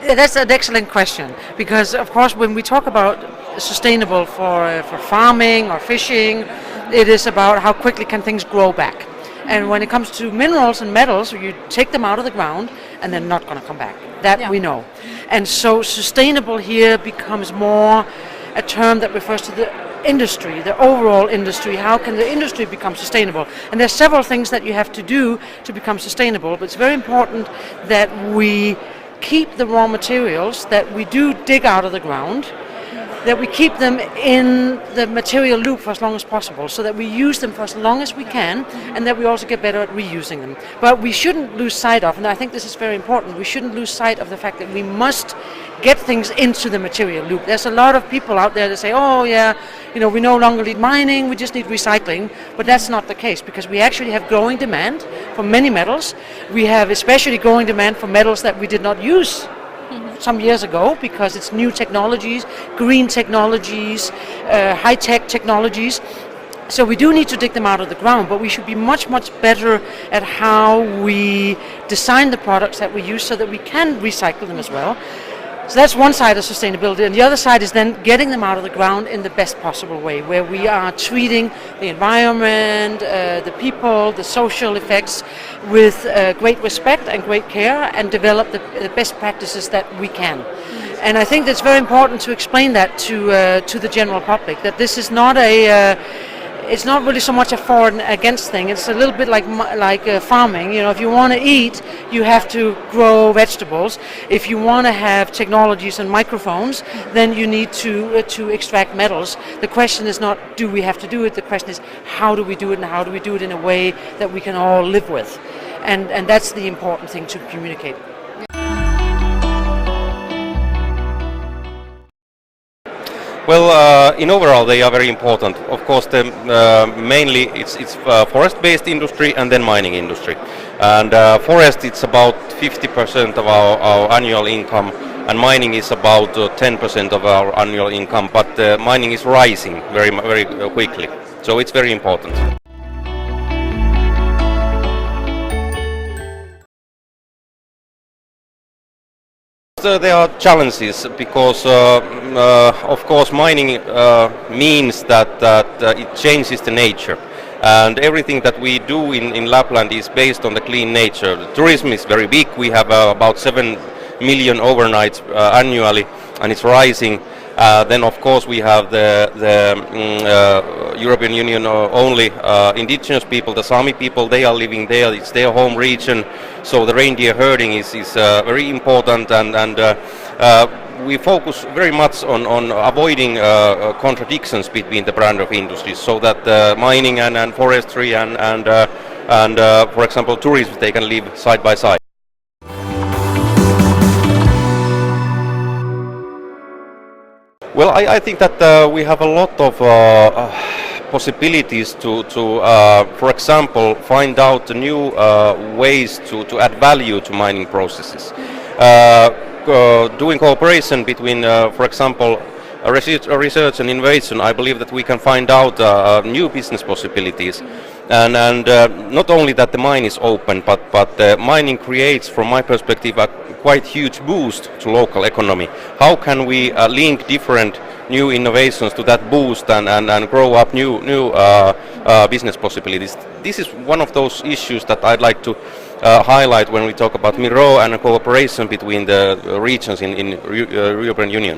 That's an excellent question, because of course when we talk about sustainable for farming or fishing, it is about how quickly can things grow back. And when it comes to minerals and metals, you take them out of the ground and they're not going to come back. That we know. And so sustainable here becomes more a term that refers to the industry, the overall industry. How can the industry become sustainable? And there's several things that you have to do to become sustainable, but it's very important that we keep the raw materials that we do dig out of the ground, that we keep them in the material loop for as long as possible, so that we use them for as long as we can, and that we also get better at reusing them. But we shouldn't lose sight of, and I think this is very important, we shouldn't lose sight of the fact that we must get things into the material loop. There's a lot of people out there that say, oh yeah, we no longer need mining, we just need recycling, but that's not the case, because we actually have growing demand for many metals. We have especially growing demand for metals that we did not use some years ago, because it's new technologies, green technologies, high-tech technologies. So we do need to dig them out of the ground, but we should be much, much better at how we design the products that we use so that we can recycle them as well. So that's one side of sustainability, and the other side is then getting them out of the ground in the best possible way, where we are treating the environment, the people, the social effects with great respect and great care, and develop the best practices that we can. And I think that's very important to explain that to the general public, that this is not it's not really so much a for and against thing. It's a little bit like farming. If you want to eat, you have to grow vegetables. If you want to have technologies and microphones, then you need to extract metals. The question is not do we have to do it. The question is how do we do it, and how do we do it in a way that we can all live with. And that's the important thing to communicate. Well, in overall they are very important. Of course, mainly it's forest-based industry and then mining industry. And forest, it's about 50% of our annual income, and mining is about 10% of our annual income. But mining is rising very, very quickly, so it's very important. There are challenges because, of course, mining means that it changes the nature, and everything that we do in Lapland is based on the clean nature. The tourism is very big. We have about 7 million overnights annually, and it's rising. Then, of course, we have the European Union only indigenous people, the Sami people. They are living there. It's their home region. So the reindeer herding is very important, and we focus very much on avoiding contradictions between the brand of industries, so that mining and forestry and for example tourism, they can live side by side. Well, I think that we have a lot of possibilities to for example, find out new ways to add value to mining processes. Doing cooperation between, for example, research and innovation, I believe that we can find out new business possibilities. And not only that the mine is open, but mining creates, from my perspective, a quite huge boost to local economy. How can we link different new innovations to that boost and grow up new business possibilities? This is one of those issues that I'd like to highlight when we talk about Mireu and cooperation between the regions in European Union.